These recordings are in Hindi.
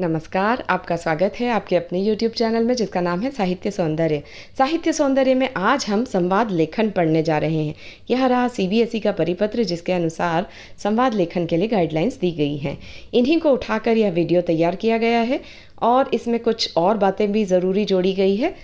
नमस्कार, आपका स्वागत है आपके अपने YouTube चैनल में जिसका नाम है साहित्य सौंदर्य। साहित्य सौंदर्य में आज हम संवाद लेखन पढ़ने जा रहे हैं। यह रहा CBSE का परिपत्र जिसके अनुसार संवाद लेखन के लिए गाइडलाइंस दी गई हैं। इन्हीं को उठाकर यह वीडियो तैयार किया गया है और इसमें कुछ और बातें भी ज़रूरी जोड़ी गई है।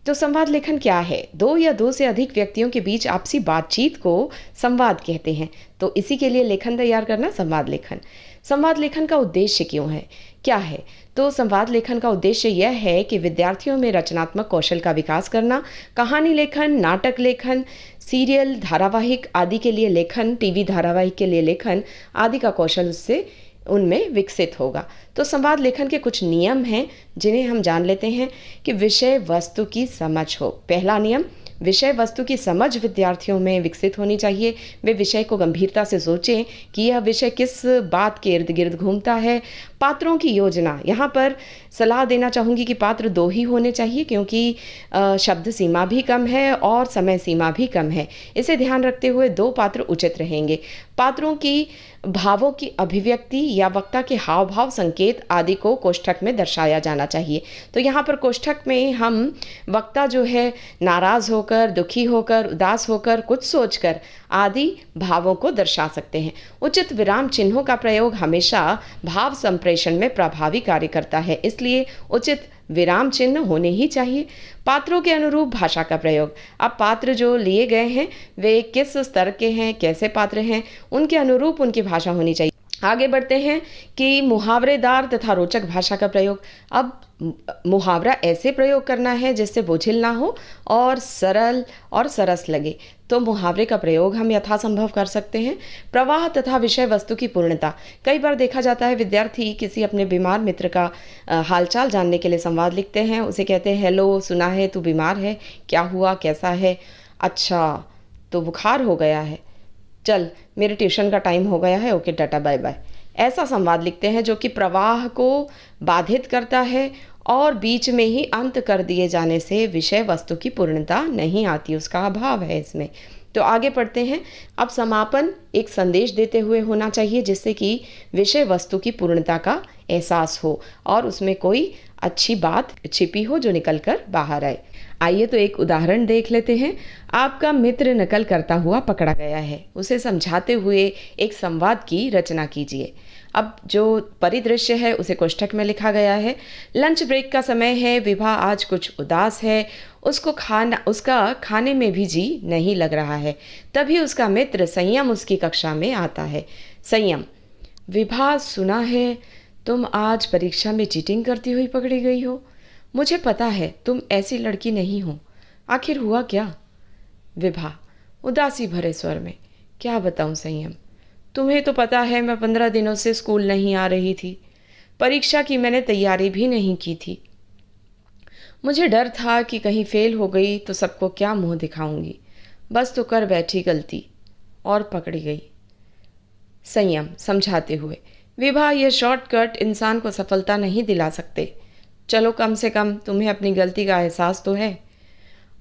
तो संवाद लेखन क्या है? दो या दो से अधिक व्यक्तियों के बीच आपसी बातचीत को संवाद कहते हैं। तो इसी के लिए लेखन तैयार करना संवाद लेखन। संवाद लेखन का उद्देश्य क्यों है, क्या है? तो संवाद लेखन का उद्देश्य यह है कि विद्यार्थियों में रचनात्मक कौशल का विकास करना, कहानी लेखन, नाटक लेखन, सीरियल, धारावाहिक आदि के लिए लेखन, टीवी धारावाहिक के लिए लेखन आदि का कौशल उससे उनमें विकसित होगा। तो संवाद लेखन के कुछ नियम हैं जिन्हें हम जान लेते हैं कि विषय वस्तु की समझ हो। पहला नियम, विषय वस्तु की समझ विद्यार्थियों में विकसित होनी चाहिए। वे विषय को गंभीरता से सोचें कि यह विषय किस बात के इर्द गिर्द घूमता है। पात्रों की योजना, यहाँ पर सलाह देना चाहूँगी कि पात्र दो ही होने चाहिए क्योंकि शब्द सीमा भी कम है और समय सीमा भी कम है। इसे ध्यान रखते हुए दो पात्र उचित रहेंगे। पात्रों की भावों की अभिव्यक्ति या वक्ता के हाव भाव, संकेत आदि को कोष्ठक में दर्शाया जाना चाहिए। तो यहाँ पर कोष्ठक में हम वक्ता जो है नाराज होकर, दुखी होकर, उदास होकर, कुछ सोचकर आदि भावों को दर्शा सकते हैं। उचित विराम चिन्हों का प्रयोग हमेशा भाव संप्रेषण में प्रभावी कार्य करता है, इसलिए उचित विराम चिन्ह होने ही चाहिए। पात्रों के अनुरूप भाषा का प्रयोग, अब पात्र जो लिए गए हैं वे किस स्तर के हैं, कैसे पात्र हैं, उनके अनुरूप उनकी भाषा होनी चाहिए। आगे बढ़ते हैं कि मुहावरेदार तथा रोचक भाषा का प्रयोग। अब मुहावरा ऐसे प्रयोग करना है जिससे बोझिल ना हो और सरल और सरस लगे। तो मुहावरे का प्रयोग हम यथासंभव कर सकते हैं। प्रवाह तथा विषय वस्तु की पूर्णता, कई बार देखा जाता है विद्यार्थी किसी अपने बीमार मित्र का हालचाल जानने के लिए संवाद लिखते हैं। उसे कहते हैं, हेलो, सुना है तू बीमार है, क्या हुआ, कैसा है? अच्छा, तो बुखार हो गया है, चल मेरे ट्यूशन का टाइम हो गया है, ओके टाटा बाय बाय। ऐसा संवाद लिखते हैं जो कि प्रवाह को बाधित करता है और बीच में ही अंत कर दिए जाने से विषय वस्तु की पूर्णता नहीं आती, उसका अभाव है इसमें। तो आगे पढ़ते हैं। अब समापन एक संदेश देते हुए होना चाहिए जिससे कि विषय वस्तु की पूर्णता का एहसास हो और उसमें कोई अच्छी बात छिपी हो जो निकल कर बाहर आए। आइए तो एक उदाहरण देख लेते हैं। आपका मित्र नकल करता हुआ पकड़ा गया है, उसे समझाते हुए एक संवाद की रचना कीजिए। अब जो परिदृश्य है उसे कोष्ठक में लिखा गया है। लंच ब्रेक का समय है, विभा आज कुछ उदास है, उसका खाने में भी जी नहीं लग रहा है। तभी उसका मित्र संयम उसकी कक्षा में आता है। संयम, विभा, सुना है तुम आज परीक्षा में चीटिंग करती हुई पकड़ी गई हो। मुझे पता है तुम ऐसी लड़की नहीं हो, आखिर हुआ क्या? विभा उदासी भरे स्वर में, क्या बताऊं संयम, तुम्हें तो पता है मैं 15 दिनों से स्कूल नहीं आ रही थी, परीक्षा की मैंने तैयारी भी नहीं की थी। मुझे डर था कि कहीं फेल हो गई तो सबको क्या मुंह दिखाऊंगी, बस तो कर बैठी गलती और पकड़ी गई। संयम समझाते हुए, विभा, यह शॉर्टकट इंसान को सफलता नहीं दिला सकते। चलो कम से कम तुम्हें अपनी गलती का एहसास तो है।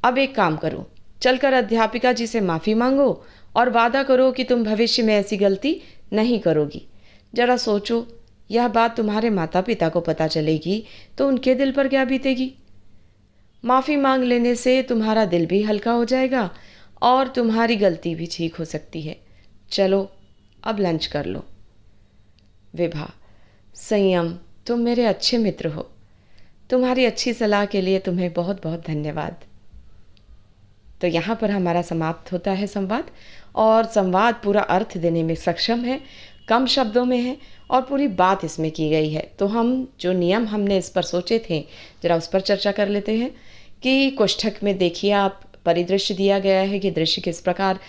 अब एक काम करो, चलकर अध्यापिका जी से माफ़ी मांगो और वादा करो कि तुम भविष्य में ऐसी गलती नहीं करोगी। जरा सोचो, यह बात तुम्हारे माता पिता को पता चलेगी तो उनके दिल पर क्या बीतेगी। माफ़ी मांग लेने से तुम्हारा दिल भी हल्का हो जाएगा और तुम्हारी गलती भी ठीक हो सकती है। चलो अब लंच कर लो। विभा, संयम, तुम मेरे अच्छे मित्र हो, तुम्हारी अच्छी सलाह के लिए तुम्हें बहुत बहुत धन्यवाद। तो यहाँ पर हमारा समाप्त होता है संवाद, और संवाद पूरा अर्थ देने में सक्षम है, कम शब्दों में है और पूरी बात इसमें की गई है। तो हम जो नियम हमने इस पर सोचे थे जरा उस पर चर्चा कर लेते हैं कि कोष्ठक में देखिए आप परिदृश्य दिया गया है कि दृश्य किस प्रकार,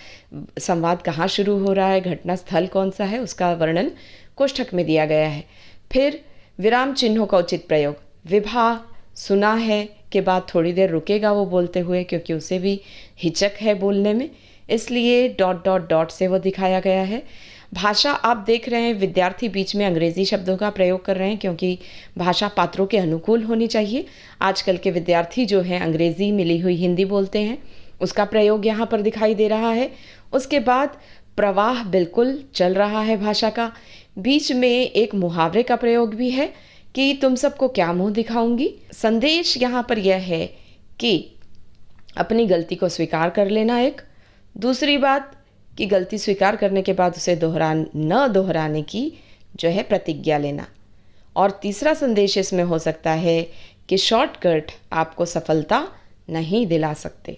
संवाद कहाँ शुरू हो रहा है, घटना स्थल कौन सा है, उसका वर्णन कोष्ठक में दिया गया है। फिर विराम चिन्हों का उचित प्रयोग। विभा सुना है के बाद थोड़ी देर रुकेगा वो बोलते हुए क्योंकि उसे भी हिचक है बोलने में, इसलिए डॉट डॉट डॉट से वो दिखाया गया है। भाषा आप देख रहे हैं विद्यार्थी बीच में अंग्रेज़ी शब्दों का प्रयोग कर रहे हैं क्योंकि भाषा पात्रों के अनुकूल होनी चाहिए। आजकल के विद्यार्थी जो हैं अंग्रेज़ी मिली हुई हिंदी बोलते हैं, उसका प्रयोग यहाँ पर दिखाई दे रहा है। उसके बाद प्रवाह बिल्कुल चल रहा है भाषा का, बीच में एक मुहावरे का प्रयोग भी है कि तुम सबको क्या मुंह दिखाऊंगी। संदेश यहाँ पर यह है कि अपनी गलती को स्वीकार कर लेना। एक दूसरी बात कि गलती स्वीकार करने के बाद उसे न दोहराने की जो है प्रतिज्ञा लेना। और तीसरा संदेश इसमें हो सकता है कि शॉर्टकट आपको सफलता नहीं दिला सकते।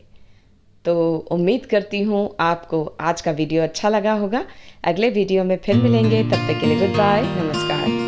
तो उम्मीद करती हूँ आपको आज का वीडियो अच्छा लगा होगा। अगले वीडियो में फिर मिलेंगे, तब तक के लिए गुड बाय, नमस्कार।